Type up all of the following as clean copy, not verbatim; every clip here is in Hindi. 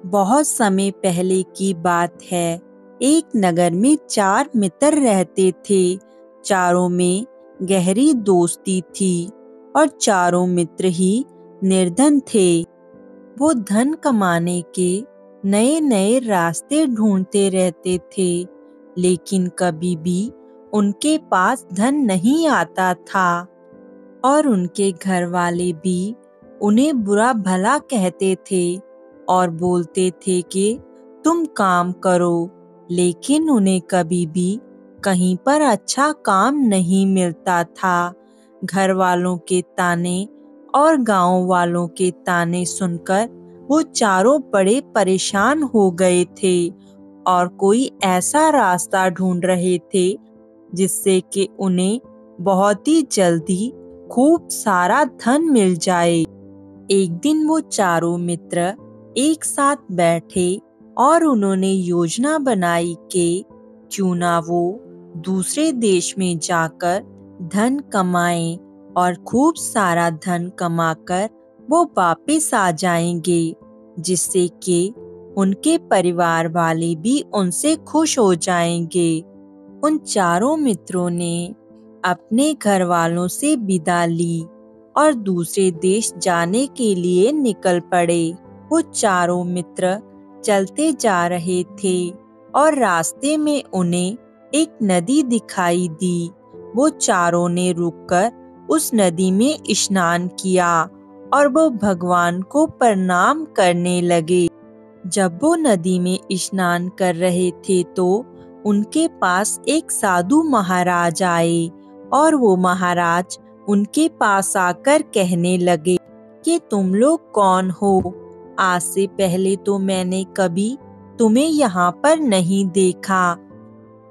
बहुत समय पहले की बात है। एक नगर में 4 मित्र रहते थे। चारों में गहरी दोस्ती थी और चारों मित्र ही निर्धन थे। वो धन कमाने के नए नए रास्ते ढूंढते रहते थे, लेकिन कभी भी उनके पास धन नहीं आता था और उनके घर वाले भी उन्हें बुरा भला कहते थे और बोलते थे कि तुम काम करो, लेकिन उन्हें कभी भी कहीं पर अच्छा काम नहीं मिलता था। घर वालों के ताने और गांव वालों के ताने सुनकर वो चारों बड़े परेशान हो गए थे और कोई ऐसा रास्ता ढूंढ रहे थे जिससे कि उन्हें बहुत ही जल्दी खूब सारा धन मिल जाए। एक दिन वो चारों मित्र एक साथ बैठे और उन्होंने योजना बनाई कि क्यों ना वो दूसरे देश में जाकर धन कमाएं और खूब सारा धन कमाकर वो वापस आ जाएंगे, जिससे कि उनके परिवार वाले भी उनसे खुश हो जाएंगे। उन चारों मित्रों ने अपने घर वालों से विदा ली और दूसरे देश जाने के लिए निकल पड़े। वो चारों मित्र चलते जा रहे थे और रास्ते में उन्हें एक नदी दिखाई दी। वो चारों ने रुककर उस नदी में स्नान किया और वो भगवान को प्रणाम करने लगे। जब वो नदी में स्नान कर रहे थे तो उनके पास एक साधु महाराज आए और वो महाराज उनके पास आकर कहने लगे कि तुम लोग कौन हो? आज से पहले तो मैंने कभी तुम्हें यहाँ पर नहीं देखा।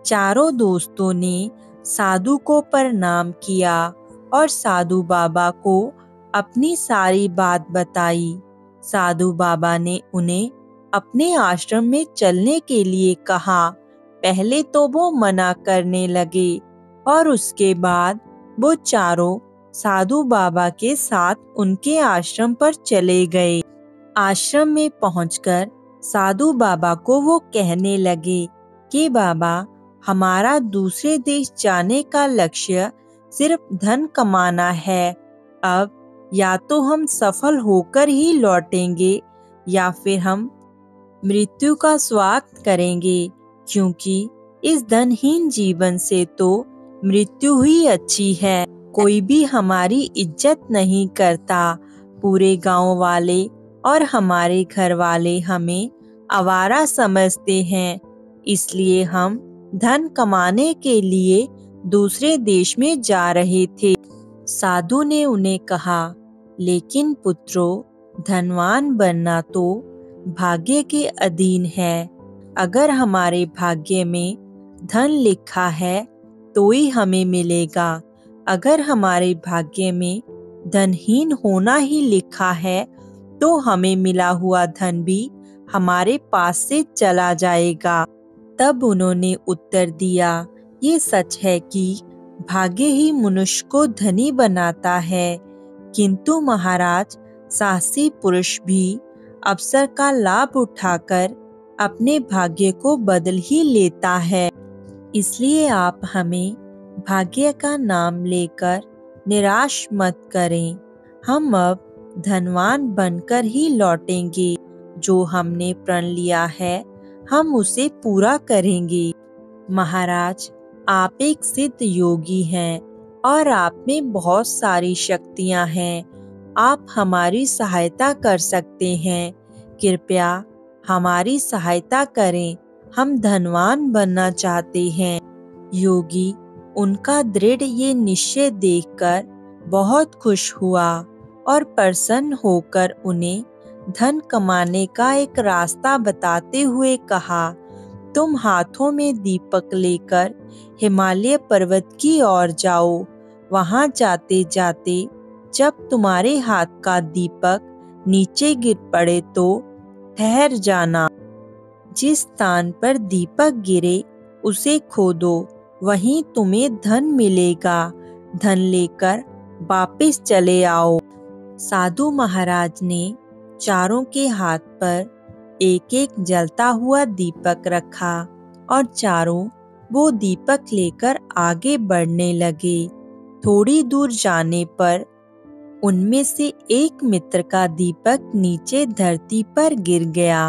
चारों दोस्तों ने साधु को प्रणाम किया और साधु बाबा को अपनी सारी बात बताई। साधु बाबा ने उन्हें अपने आश्रम में चलने के लिए कहा। पहले तो वो मना करने लगे और उसके बाद वो चारों साधु बाबा के साथ उनके आश्रम पर चले गए। आश्रम में पहुंचकर साधु बाबा को वो कहने लगे कि बाबा, हमारा दूसरे देश जाने का लक्ष्य सिर्फ धन कमाना है। अब या तो हम सफल होकर ही लौटेंगे या फिर हम मृत्यु का स्वागत करेंगे, क्योंकि इस धनहीन जीवन से तो मृत्यु ही अच्छी है। कोई भी हमारी इज्जत नहीं करता। पूरे गांव वाले और हमारे घर वाले हमें आवारा समझते हैं, इसलिए हम धन कमाने के लिए दूसरे देश में जा रहे थे। साधु ने उन्हें कहा, लेकिन पुत्रों, धनवान बनना तो भाग्य के अधीन है। अगर हमारे भाग्य में धन लिखा है तो ही हमें मिलेगा। अगर हमारे भाग्य में धनहीन होना ही लिखा है तो हमें मिला हुआ धन भी हमारे पास से चला जाएगा। तब उन्होंने उत्तर दिया, ये सच है कि भाग्य ही मनुष्य को धनी बनाता है, किंतु महाराज, साहसी पुरुष भी अवसर का लाभ उठाकर अपने भाग्य को बदल ही लेता है। इसलिए आप हमें भाग्य का नाम लेकर निराश मत करें। हम अब धनवान बनकर ही लौटेंगे। जो हमने प्रण लिया है हम उसे पूरा करेंगे। महाराज, आप एक सिद्ध योगी हैं और आप में बहुत सारी शक्तियां हैं। आप हमारी सहायता कर सकते हैं। कृपया हमारी सहायता करें। हम धनवान बनना चाहते हैं। योगी उनका दृढ़ ये निश्चय देखकर बहुत खुश हुआ और प्रसन्न होकर उन्हें धन कमाने का एक रास्ता बताते हुए कहा, तुम हाथों में दीपक लेकर हिमालय पर्वत की ओर जाओ। वहां जाते जाते जब तुम्हारे हाथ का दीपक नीचे गिर पड़े तो ठहर जाना। जिस स्थान पर दीपक गिरे उसे खोदो, वहीं तुम्हें धन मिलेगा। धन लेकर वापस चले आओ। साधु महाराज ने चारों के हाथ पर एक एक जलता हुआ दीपक रखा और चारों वो दीपक लेकर आगे बढ़ने लगे। थोड़ी दूर जाने पर उनमें से एक मित्र का दीपक नीचे धरती पर गिर गया।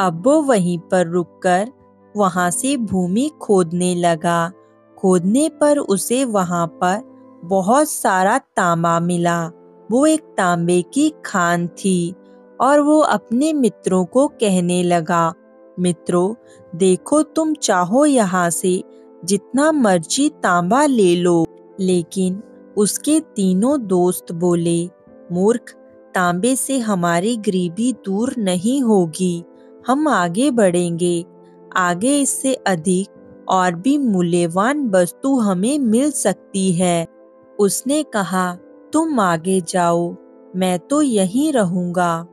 अब वो वहीं पर रुककर वहां से भूमि खोदने लगा। खोदने पर उसे वहां पर बहुत सारा तांबा मिला। वो एक तांबे की खान थी और वो अपने मित्रों को कहने लगा, मित्रों, देखो, तुम चाहो यहाँ से जितना मर्जी तांबा ले लो। लेकिन उसके तीनों दोस्त बोले, मूर्ख, तांबे से हमारी गरीबी दूर नहीं होगी। हम आगे बढ़ेंगे। आगे इससे अधिक और भी मूल्यवान वस्तु हमें मिल सकती है। उसने कहा, तुम आगे जाओ, मैं तो यहीं रहूंगा।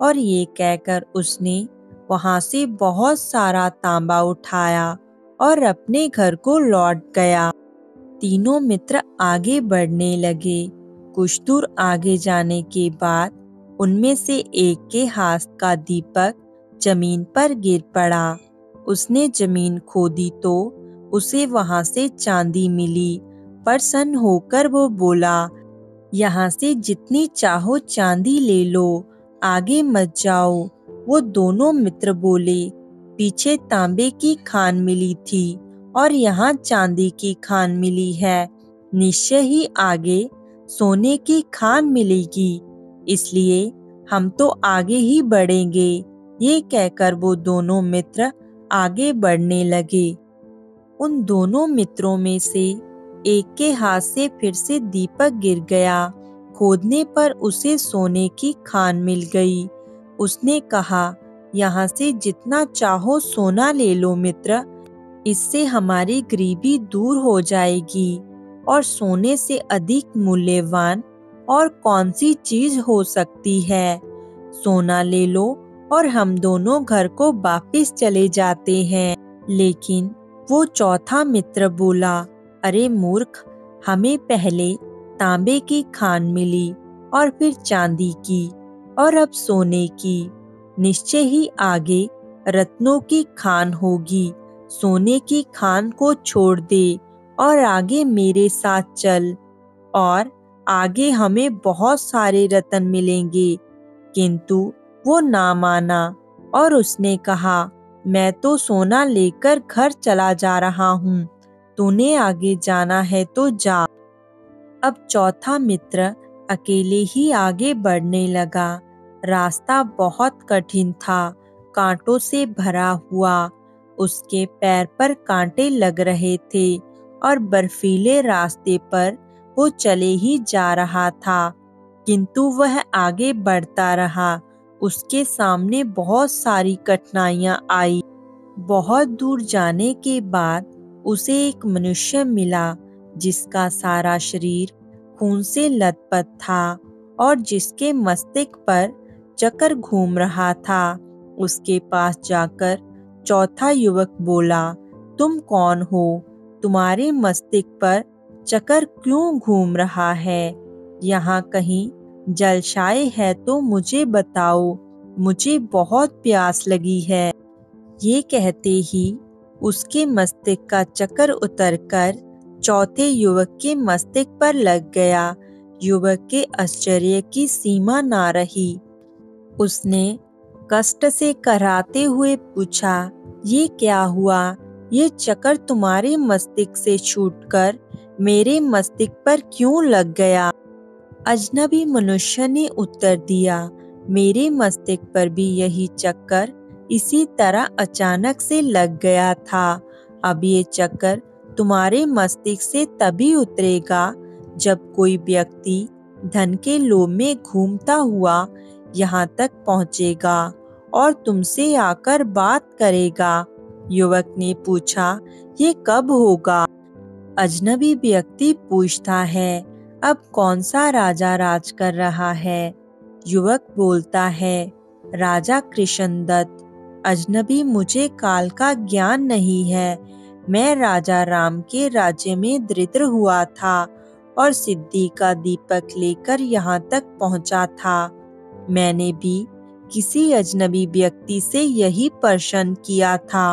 और ये कहकर उसने वहां से बहुत सारा तांबा उठाया और अपने घर को लौट गया। तीनों मित्र आगे बढ़ने लगे। कुछ दूर आगे जाने के बाद उनमें से एक के हाथ का दीपक जमीन पर गिर पड़ा। उसने जमीन खोदी तो उसे वहां से चांदी मिली। प्रसन्न होकर वो बोला, यहाँ से जितनी चाहो चांदी ले लो, आगे मत जाओ। वो दोनों मित्र बोले, पीछे तांबे की खान मिली थी और यहाँ चांदी की खान मिली है। निश्चय ही आगे सोने की खान मिलेगी, इसलिए हम तो आगे ही बढ़ेंगे। ये कहकर वो दोनों मित्र आगे बढ़ने लगे। उन दोनों मित्रों में से एक के हाथ से फिर से दीपक गिर गया। खोदने पर उसे सोने की खान मिल गई। उसने कहा, यहाँ से जितना चाहो सोना ले लो मित्र, इससे हमारी गरीबी दूर हो जाएगी। और सोने से अधिक मूल्यवान और कौन सी चीज हो सकती है। सोना ले लो और हम दोनों घर को वापस चले जाते हैं। लेकिन वो चौथा मित्र बोला, अरे मूर्ख, हमें पहले तांबे की खान मिली और फिर चांदी की और अब सोने की। निश्चय ही आगे रत्नों की खान होगी। सोने की खान को छोड़ दे और आगे मेरे साथ चल, और आगे हमें बहुत सारे रत्न मिलेंगे। किंतु वो ना माना और उसने कहा, मैं तो सोना लेकर घर चला जा रहा हूँ। तूने आगे जाना है तो जा। अब चौथा मित्र अकेले ही आगे बढ़ने लगा। रास्ता बहुत कठिन था, कांटों से भरा हुआ। उसके पैर पर कांटे लग रहे थे और बर्फीले रास्ते पर वो चले ही जा रहा था। किंतु वह आगे बढ़ता रहा। उसके सामने बहुत सारी कठिनाइयां आई। बहुत दूर जाने के बाद उसे एक मनुष्य मिला जिसका सारा शरीर खून से लथपथ था और जिसके मस्तिष्क पर चक्कर घूम रहा था। उसके पास जाकर चौथा युवक बोला, तुम कौन हो? तुम्हारे मस्तिष्क पर चक्कर क्यों घूम रहा है? यहाँ कहीं जलशाय है तो मुझे बताओ, मुझे बहुत प्यास लगी है। ये कहते ही उसके मस्तिष्क का चक्कर उतरकर चौथे युवक के मस्तिष्क पर लग गया। युवक के आश्चर्य की सीमा ना रही। उसने कष्ट से कराहते हुए पूछा, ये क्या हुआ? ये चक्कर तुम्हारे मस्तिष्क से छूटकर मेरे मस्तिष्क पर क्यों लग गया? अजनबी मनुष्य ने उत्तर दिया, मेरे मस्तिष्क पर भी यही चक्कर इसी तरह अचानक से लग गया था। अब ये चक्कर तुम्हारे मस्तिष्क से तभी उतरेगा जब कोई व्यक्ति धन के लोभ में घूमता हुआ यहाँ तक पहुँचेगा और तुमसे आकर बात करेगा। युवक ने पूछा, ये कब होगा? अजनबी व्यक्ति पूछता है, अब कौन सा राजा राज कर रहा है? युवक बोलता है, राजा कृष्णदत्त। अजनबी, मुझे काल का ज्ञान नहीं है। मैं राजा राम के राज्य में दरिद्र हुआ था और सिद्धि का दीपक लेकर यहाँ तक पहुँचा था। मैंने भी किसी अजनबी व्यक्ति से यही प्रश्न किया था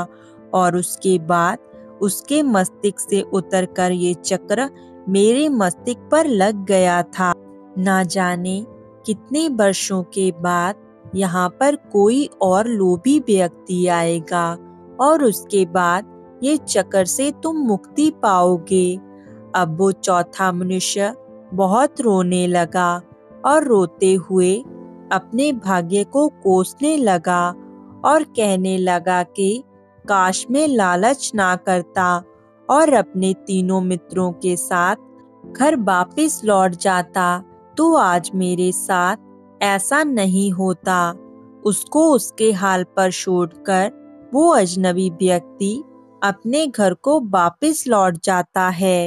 और उसके बाद उसके मस्तिष्क से उतरकर ये चक्र मेरे मस्तिष्क पर लग गया था। ना जाने कितने वर्षों के बाद यहाँ पर कोई और लोभी व्यक्ति आएगा और उसके बाद ये चक्र से तुम मुक्ति पाओगे। अब वो चौथा मनुष्य बहुत रोने लगा और रोते हुए अपने भाग्य को कोसने लगा और कहने लगा कि काश मैं लालच ना करता और अपने तीनों मित्रों के साथ घर वापस लौट जाता तो आज मेरे साथ ऐसा नहीं होता। उसको उसके हाल पर छोड़कर वो अजनबी व्यक्ति अपने घर को वापस लौट जाता है।